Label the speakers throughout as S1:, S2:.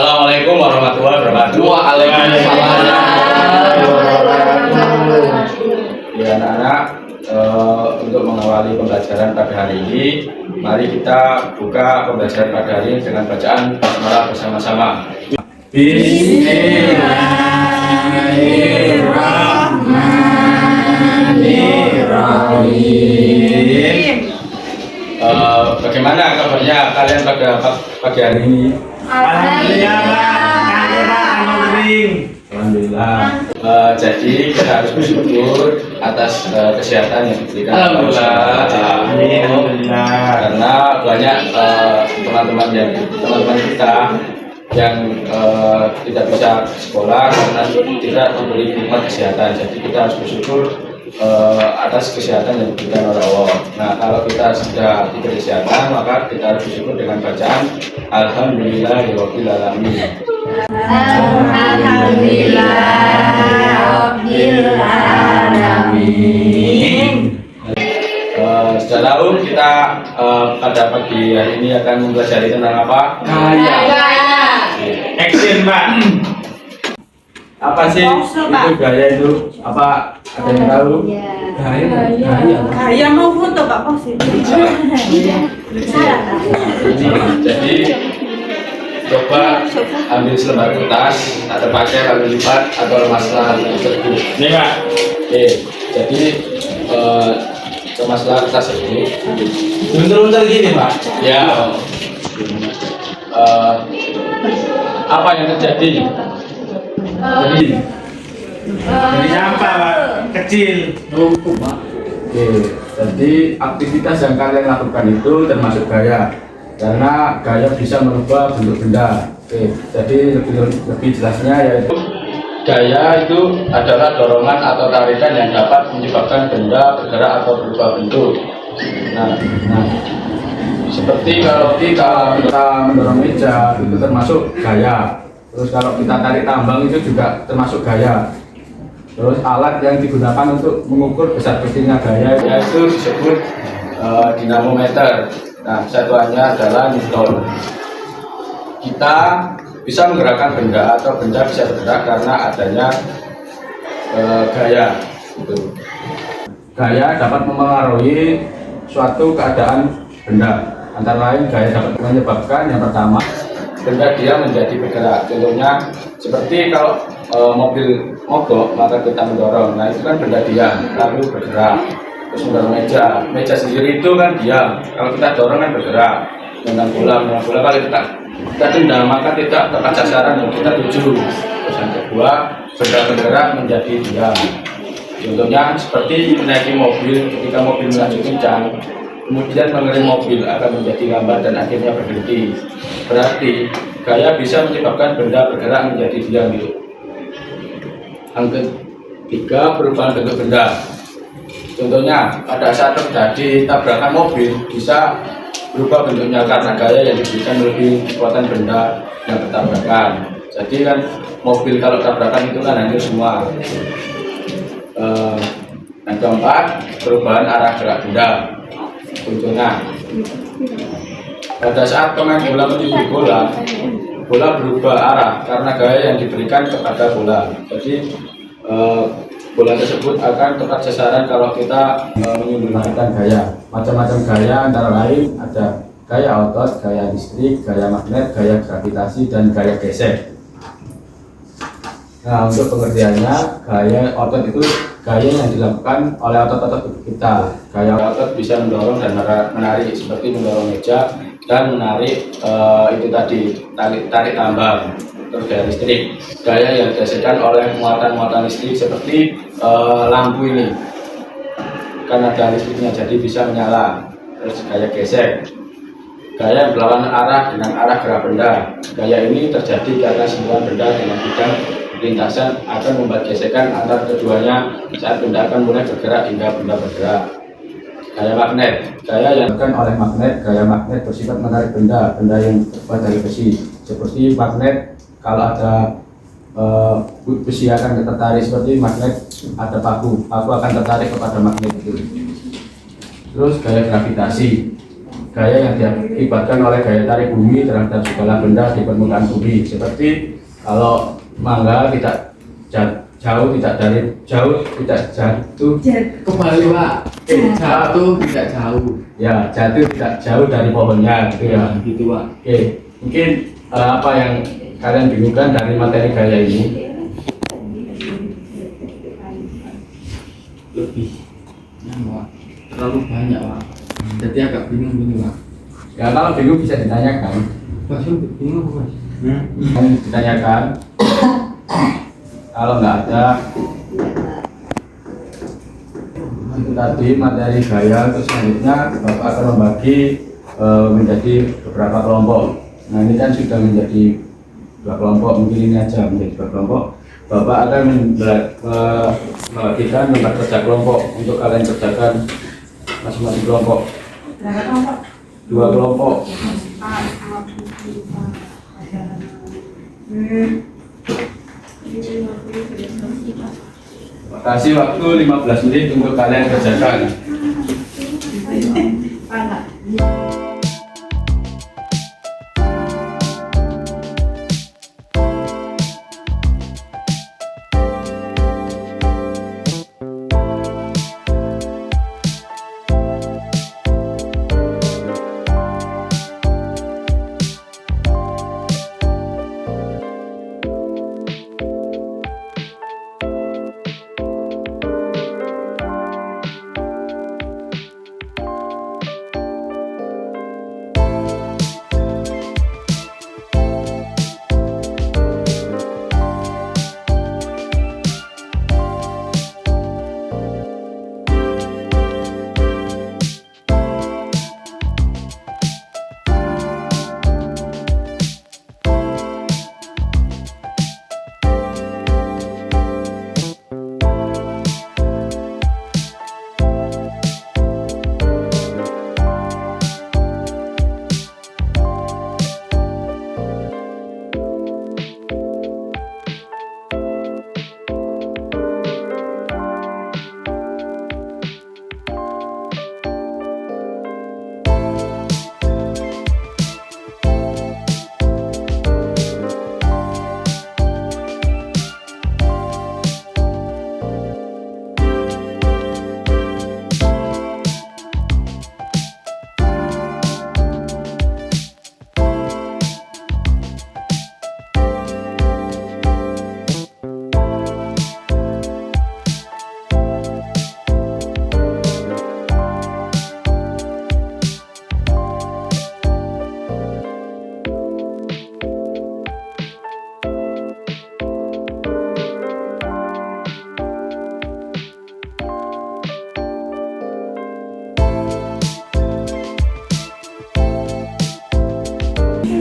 S1: Assalamualaikum warahmatullahi wabarakatuh.
S2: Waalaikumsalam.
S1: Ya anak-anak, untuk mengawali pembelajaran pada hari ini, mari kita buka pembelajaran pada hari ini dengan bacaan basmalah bersama-sama. Bismillahirrahmanirrahim. Bagaimana kabarnya kalian pada pagi hari ini? Alhamdulillah. Jadi kita harus bersyukur atas kesehatan yang diberikan.
S2: Alhamdulillah.
S1: Karena banyak teman-teman kita yang tidak bisa sekolah karena tidak memberi khidmat kesehatan. Jadi kita harus bersyukur atas kesehatan yang diberikan oleh Allah. Nah, kalau kita sudah diberi kesehatan, maka kita harus bersyukur dengan bacaan Alhamdulillahirabbil alamin.
S3: Alhamdulillahirabbil alamin.
S1: Sudah tahu kita pada pagi hari ini akan mempelajari tentang apa?
S2: Gaya.
S3: Action, Pak.
S1: Apa sih itu gaya itu? Apa ada yang tahu?
S4: Gaya mau foto Pak Posit.
S1: Jadi coba ambil selembar kertas, ada pakai lalu lipat atau masalah tersebut.
S3: Nih, Pak.
S1: Oke, jadi masalah kertas tersebut.
S2: Bentar gini, Pak.
S1: Ya, apa yang terjadi?
S3: Jadi apa, Pak? Kecil.
S1: Oke, jadi aktivitas yang kalian lakukan itu termasuk gaya, karena gaya bisa merubah bentuk benda. Oke, jadi lebih jelasnya yaitu gaya itu adalah dorongan atau tarikan yang dapat menyebabkan benda bergerak atau berubah bentuk. Nah, seperti kalau kita mendorong meja itu termasuk gaya. Terus kalau kita tarik tambang itu juga termasuk gaya. Terus alat yang digunakan untuk mengukur besar kecilnya gaya yaitu disebut dinamometer. Nah, satuannya adalah Newton. Kita bisa menggerakkan benda atau benda bisa bergerak karena adanya gaya. Gitu. Gaya dapat memengaruhi suatu keadaan benda. Antara lain gaya dapat menyebabkan yang pertama benda dia menjadi bergerak. Contohnya seperti kalau mobil mogok maka kita mendorong. Nah itu kan benda diam lalu bergerak. Terus mendorong meja sendiri itu kan diam. Kalau kita dorong kan bergerak. Dengan bola kalau kita tendang maka tidak tepat sasaran yang kita tuju. Terus yang kedua benda bergerak menjadi diam. Contohnya seperti menaiki mobil, ketika mobil melaju kencang kemudian mengerem mobil akan menjadi lambat dan akhirnya berhenti. Berarti gaya bisa menyebabkan benda bergerak menjadi diam gitu. Yang ketiga perubahan bentuk benda. Contohnya pada saat terjadi tabrakan mobil bisa berubah bentuknya karena gaya yang diberikan lebih kekuatan benda yang bertabrakan. Jadi kan mobil kalau tabrakan itu kan hancur semua. Yang keempat perubahan arah gerak benda. Contohnya pada saat pemain bola menuju bola berubah arah karena gaya yang diberikan kepada bola. Jadi bola tersebut akan tepat sasaran kalau kita menggunakan gaya. Macam-macam gaya antara lain ada gaya otot, gaya listrik, gaya magnet, gaya gravitasi, dan gaya gesek. Nah, untuk pengertiannya, gaya otot itu gaya yang dilakukan oleh otot-otot tubuh kita. Gaya otot bisa mendorong dan menarik, seperti mendorong meja dan menarik itu tadi tarik tambang. Terus gaya listrik, gaya yang dihasilkan oleh muatan-muatan listrik seperti lampu ini, kan ada listriknya jadi bisa menyala. Terus gaya gesek, gaya yang berlawanan arah dengan arah gerak benda. Gaya ini terjadi karena sentuhan benda dengan bidang lintasan akan membuat gesekan antar keduanya saat benda akan mulai bergerak hingga benda bergerak. Gaya magnet, gaya yang dilakukan oleh magnet. Gaya magnet bersifat menarik benda yang terbuat dari besi. Seperti magnet, kalau ada besi akan tertarik, seperti magnet ada paku akan tertarik kepada magnet itu. Terus gaya gravitasi, gaya yang diakibatkan oleh gaya tarik bumi terhadap segala benda di permukaan bumi. Seperti kalau mangga tidak jauh, tidak dari jauh, tidak jatuh.
S2: Kembali Pak. Jatuh tidak jauh.
S1: Ya, jatuh tidak jauh dari pohonnya, gitu ya.
S2: Gitu Pak.
S1: Oke, mungkin apa yang kalian bingungkan dari materi gaya ini?
S2: Lebih. Ya Pak. Terlalu banyak Pak. Jadi agak bingung gini Pak.
S1: Ya kalau bingung bisa ditanyakan.
S2: Pak Sul bingung apa Mas?
S1: Kan ditanyakan. Kalau nggak ada, itu tadi materi gaya. Terus selanjutnya Bapak akan membagi menjadi beberapa kelompok. Nah ini kan sudah menjadi 2 kelompok, mungkin ini aja menjadi 2 kelompok. Bapak akan membagikan tempat kerja kelompok untuk kalian kerjakan masing-masing kelompok. 2 kelompok. Kasih waktu 15 menit untuk kalian kerjakan.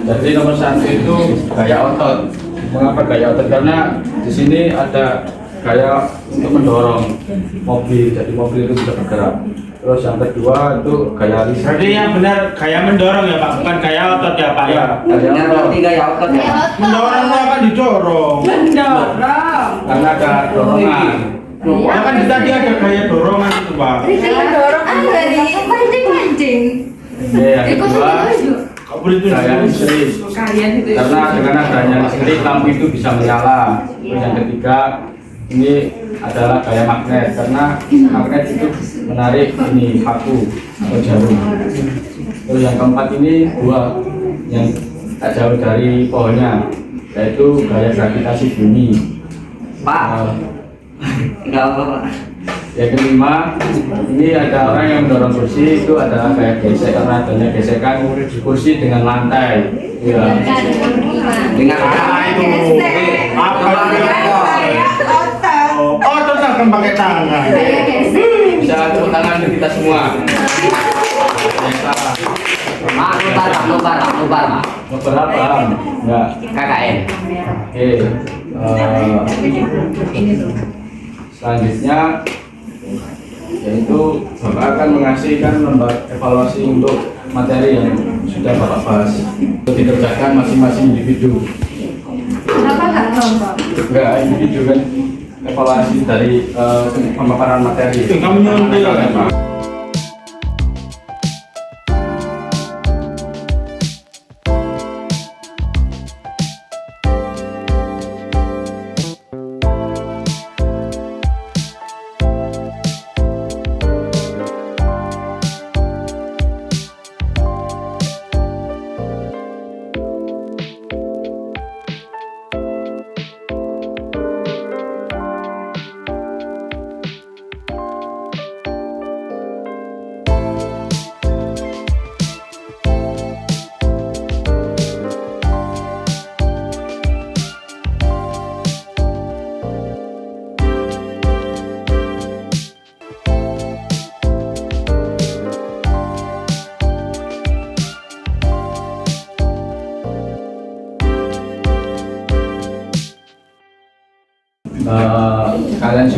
S1: Jadi nomor 1 itu gaya otot. Mengapa gaya otot? Karena di sini ada gaya untuk mendorong mobil, jadi mobil itu bisa bergerak. Terus yang kedua itu gaya lisan.
S3: Berarti yang benar gaya mendorong ya Pak, bukan gaya otot ya Pak ya.
S1: Gaya otot.
S2: Gaya otot ya.
S3: Mendorong itu apa didorong?
S4: Mendorong.
S1: Karena ada dorongan.
S3: Ya kan tadi ada gaya dorongan itu Pak.
S4: Mendorong
S5: dari mancing-mancing.
S1: Yang kedua
S3: Kau beri itu
S1: gaya listrik.
S4: kalian itu.
S1: Karena dengan adanya listrik lampu itu bisa menyala. Terus yang ketiga ini adalah gaya magnet, karena magnet itu menarik ini paku atau jarum. Terus yang keempat ini buah yang tak jauh dari pohonnya, yaitu gaya gravitasi bumi.
S2: Pak. Enggak apa Pak.
S1: Yang kelima, ini ada orang yang mendorong kursi, itu adalah gaya gesek, karena adanya gesekan kursi dengan lantai. Ya.
S2: Dengan
S3: itu apa otot akan pakai tangan.
S1: Bisa tepuk tangan untuk kita semua.
S2: Mak, lupa Mak.
S1: Nomor berapa? Enggak.
S2: KKN.
S1: Oke. Selanjutnya yaitu Bapak akan mengasihkan lembar evaluasi untuk materi yang sudah Bapak bahas untuk dikerjakan masing-masing individu.
S5: Kenapa nggak kelompok?
S1: Enggak individu kan, evaluasi dari pemaparan materi.
S3: Itu kamu nyontek.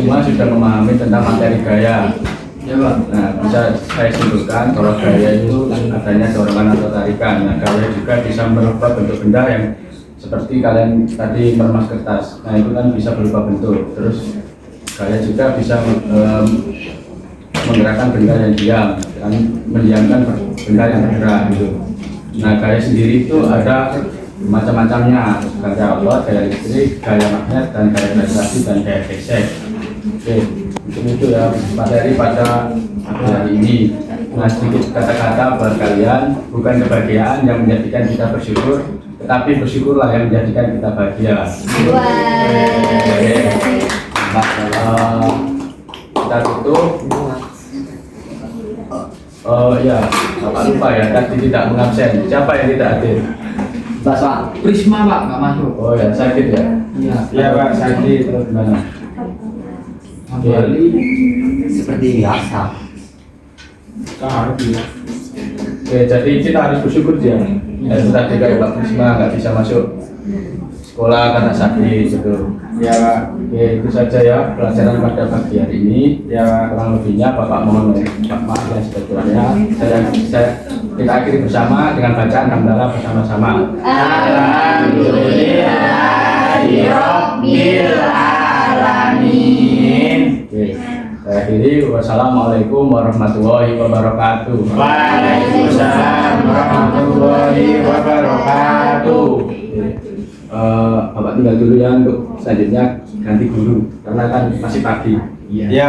S1: semua sudah memahami tentang materi gaya.
S2: Ya Pak.
S1: Nah, bisa saya simpulkan kalau gaya itu adanya dorongan atau tarikan. Nah, gaya juga bisa merubah bentuk benda yang seperti kalian tadi meremas kertas. Nah, itu kan bisa berubah bentuk. Terus gaya juga bisa menggerakkan benda yang diam dan mendiamkan benda yang bergerak gitu. Nah, gaya sendiri itu ada macam-macamnya, gaya outward, gaya listrik, gaya magnet, dan gaya gravitasi dan gaya gesek. Oke, itu ya materi pada hari ini. Nah, sedikit kata-kata buat kalian, bukan kebahagiaan yang menjadikan kita bersyukur, tetapi bersyukurlah yang menjadikan kita bahagia. Oke. Kita tutup. Oh ya, Bapak lupa ya, tadi tidak mengabsen. Siapa yang tidak hadir?
S2: Pak Prisma Pak nggak masuk.
S1: Oh ya, sakit ya?
S2: Iya.
S3: Iya Pak, sakit.
S1: Terus gimana?
S2: Kembali
S6: Seperti biasa.
S1: Oke, jadi kita harus bersyukur ya. Ya, itu tadi kayak Pak Prisma nggak bisa masuk sekolah karena sakit gitu.
S3: Ya Pak.
S1: Oke, itu saja ya pelajaran pada pagi hari ini. Ya, kurang lebihnya Bapak mohon maaf yang sebetulnya. Kita akhiri bersama dengan bacaan hamdalah bersama-sama.
S5: Alhamdulillahirabbil alamin.
S1: Oke, saya akhiri. Wassalamualaikum warahmatullahi wabarakatuh.
S3: Waalaikumsalam warahmatullahi wabarakatuh.
S1: Oke. Bapak tinggal dulu ya untuk selanjutnya ganti guru karena kan masih pagi.
S3: Ya.